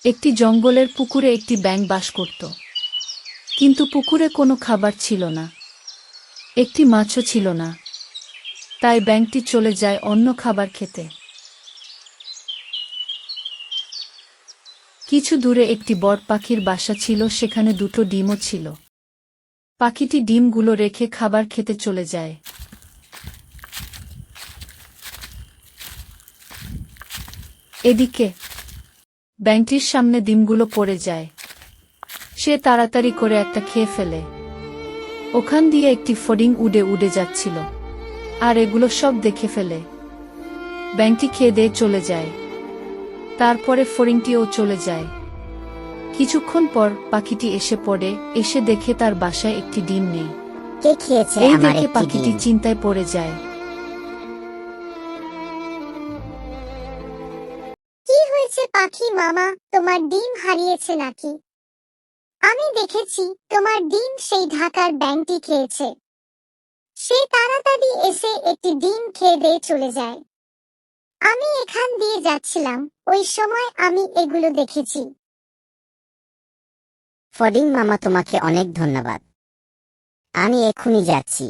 একটি জঙ্গলের পুকুরে একটি ব্যাঙ বাস করত। কিন্তু পুকুরে কোনো খাবার ছিল না, একটি মাছও ছিল না। তাই ব্যাঙটি চলে যায় অন্য খাবার খেতে। কিছু দূরে একটি বড় পাখির বাসা ছিল, সেখানে দুটো ডিমও ছিল। পাখিটি ডিমগুলো রেখে খাবার খেতে চলে যায়। এদিকে ব্যাঙটির সামনে ডিমগুলো পড়ে যায়। সে তাড়াতাড়ি করে একটা খেয়ে ফেলে। ওখান দিয়ে একটি ফড়িং উড়ে উড়ে যাচ্ছিল, আর এগুলো সব দেখে ফেলে। ব্যাঙটি খেয়ে দিয়ে চলে যায়। তারপরে ফড়িংটিও চলে যায়। কিছুক্ষণ পর পাখিটি এসে পড়ে, এসে দেখে তার বাসায় একটি ডিম নেই। কে খেয়েছে এই আমার দেখে একটি পাখিটি ডিম? চিন্তায় পড়ে যায়। কি হয়েছে পাখি মামা, তোমার ডিম হারিয়েছে নাকি? আমি দেখেছি তোমার ডিম সেই ঢাকার ব্যাঙটি খেয়েছে। সে তাড়াতাড়ি এসে একটি ডিম খেয়ে দিয়ে চলে যায়। আমি এখান দিয়ে যাচ্ছিলাম, ওই সময় আমি এগুলো দেখেছি। ফডিং মামা, তোমাকে অনেক ধন্যবাদ। আমি এক্ষুনি যাচ্ছি।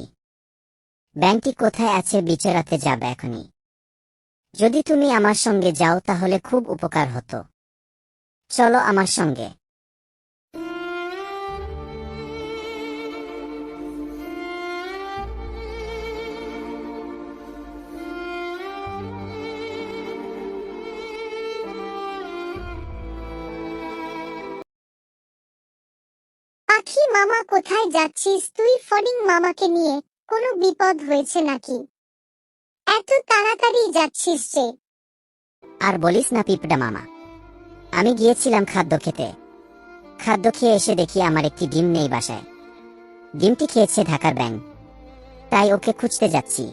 ব্যাংকটি কোথায় আছে বিচারাতে যাবে এখনই। যদি তুমি আমার সঙ্গে যাও তাহলে খুব উপকার হতো। চলো আমার সঙ্গে। পাখি মামা, কোথায় যাচ্ছিস তুই ফড়িং মামাকে নিয়ে? কোনো বিপদ হয়েছে নাকি? এত তাড়াতাড়ি যাচ্ছিস যে? আর বলিস না পিঁপড়া মামা, আমি গিয়েছিলাম খাদ্য খেতে। খাদ্য খেয়ে এসে দেখি আমার একটি ডিম নেই বাসায়। ডিমটি খেয়েছে ঢাকার ব্যাঙ। তাই ওকে খুঁজতে যাচ্ছি।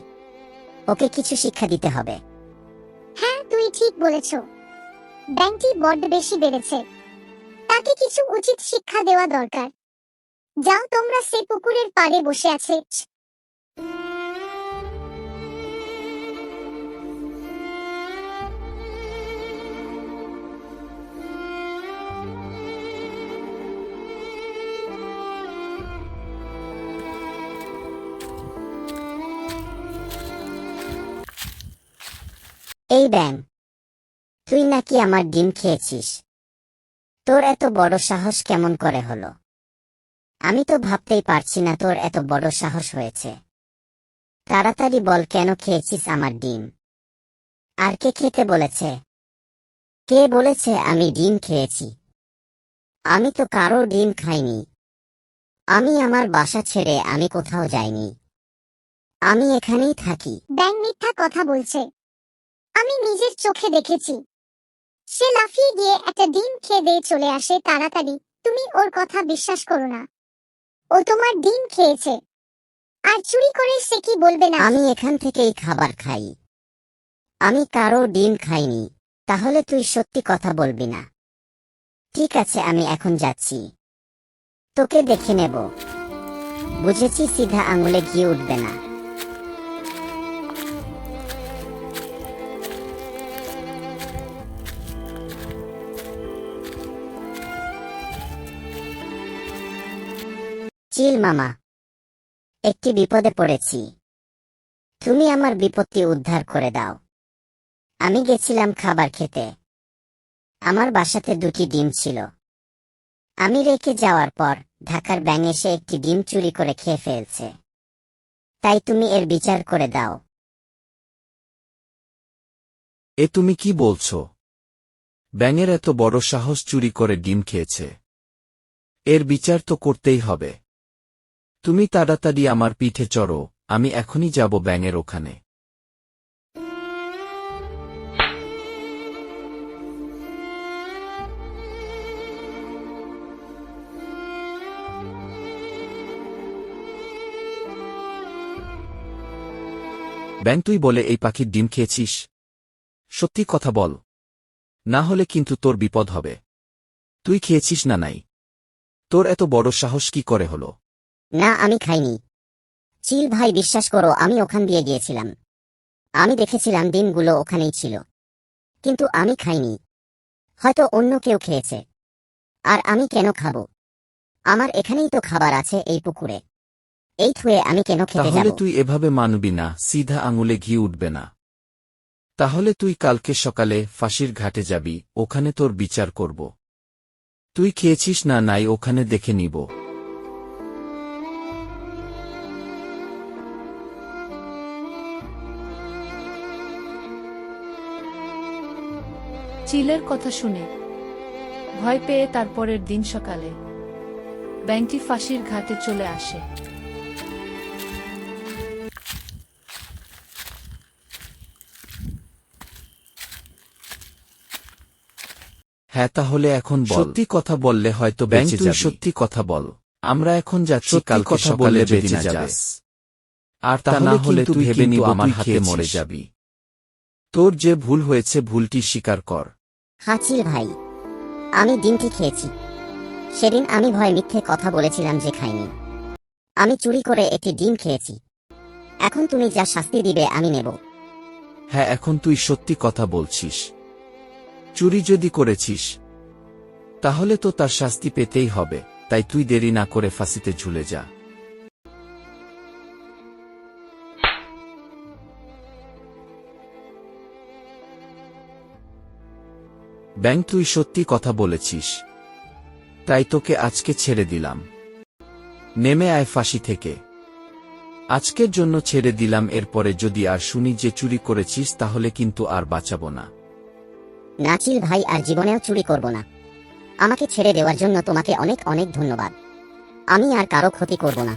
ওকে কিছু শিক্ষা দিতে হবে। হ্যাঁ, তুই ঠিক বলেছ। ব্যাঙটি বড্ড বেশি বেড়েছে, তাকে কিছু উচিত শিক্ষা দেওয়া দরকার। যাও তোমরা সে পুকুরের পাড়ে বসে আছে। এই ব্যাঙ, তুই নাকি আমার ডিম খেয়েছিস? তোর এত বড় সাহস কেমন করে হলো? আমি তো ভাবতেই পারছি না তোর এত বড় সাহস হয়েছে। তাড়াতাড়ি বল, কেন খেয়েছিস আমার ডিম? আর কে খেতে বলেছে? কে বলেছে আমি ডিম খেয়েছি? আমি তো কারো ডিম খাইনি। আমি আমার বাসা ছেড়ে আমি কোথাও যাইনি। আমি এখানেই থাকি। ব্যাঙ মিথ্যা কথা বলছে। আমি নিজের চোখে দেখেছি। সে লাফিয়ে গিয়ে একটা ডিম খেয়ে দিয়ে চলে আসে তাড়াতাড়ি। তুমি ওর কথা বিশ্বাস করো না। ও তোমার ডিম খেয়েছে। আর চুরি করে সে কি বলবে না? আমি এখান থেকেই খাবার খাই। আমি কারো ডিম খাইনি। তাহলে তুই সত্যি কথা বলবি না? ঠিক আছে, আমি এখন যাচ্ছি। তোকে দেখে নেব। বুঝেছি, সিধা আঙুলে ঘি উঠবে না। চিল মামা, একটি বিপদে পড়েছি। তুমি আমার বিপত্তি উদ্ধার করে দাও। আমি গেছিলাম খাবার খেতে। আমার বাসাতে দুটি ডিম ছিল। আমি রেখে যাওয়ার পর ঢাকার ব্যাঙ এসে একটি ডিম চুরি করে খেয়ে ফেলছে। তাই তুমি এর বিচার করে দাও। এ তুমি কি বলছো? ব্যাঙের এত বড় সাহস চুরি করে ডিম খেয়েছে? এর বিচার তো করতেই হবে। তুমি তাড়াতাড়ি আমার পিঠে চড়ো, আমি এখনই যাব ব্যাঙের ওখানে। ব্যাঙ, তুই বলে এই পাখির ডিম খেয়েছিস? সত্যি কথা বল, না হলে কিন্তু তোর বিপদ হবে। তুই খেয়েছিস না নাই? তোর এত বড় সাহস কি করে হলো? না, আমি খাইনি। চিল ভাই, বিশ্বাস করো, আমি ওখান দিয়ে গিয়েছিলাম। আমি দেখেছিলাম ডিমগুলো ওখানেই ছিল, কিন্তু আমি খাইনি। হয়তো অন্য কেউ খেয়েছে। আর আমি কেন খাবো? আমার এখানেই তো খাবার আছে, এই পুকুরে। এই থুয়ে আমি কেন খেতে তাহলে যাব? তুই এভাবে মানবি না, সিধা আঙুলে ঘি উঠবে না। তাহলে তুই কালকে সকালে ফাঁসির ঘাটে যাবি, ওখানে তোর বিচার করব। তুই খেয়েছিস না নাই ওখানে দেখে নিব। চিলের কথা শুনে ভয় পেয়ে তারপরের দিন সকালে ব্যাঙটি ফাঁসির ঘাটে চলে আসে। হ্যাঁ, তাহলে এখন বল। সত্যি কথা বললে হয়তো বেঁচে যাবি। সত্যি কথা বল। আমরা এখন যাচ্ছি, কালকে কথা বললে বেঁচে যাস। আর তা না হলে তুই ভেবে নিব আমার হাতে মরে যাবি। তোর যে ভুল হয়েছে ভুলটি স্বীকার কর। হাঁচিল ভাই, আমি ডিমটি খেয়েছি। সেদিন আমি ভয় মিথ্যে কথা বলেছিলাম যে খাইনি। আমি চুরি করে একটি ডিম খেয়েছি। এখন তুমি যা শাস্তি দিবে আমি নেব। হ্যাঁ, এখন তুই সত্যি কথা বলছিস। চুরি যদি করেছিস তাহলে তো তার শাস্তি পেতেই হবে, তাই তুই দেরি না করে ফাঁসিতে ঝুলে যা। ব্যাঙ, তুই সত্যি কথা বলেছিস, তাই তোকে আজকে ছেড়ে দিলাম। নেমে আয় ফাঁসি থেকে। আজকের জন্য ছেড়ে দিলাম, এরপরে যদি আর শুনি যে চুরি করেছিস তাহলে কিন্তু আর বাঁচাবো না। নাচিল ভাই, আর জীবনেও চুরি করব না। আমাকে ছেড়ে দেওয়ার জন্য তোমাকে অনেক অনেক ধন্যবাদ। আমি আর কারো ক্ষতি করব না।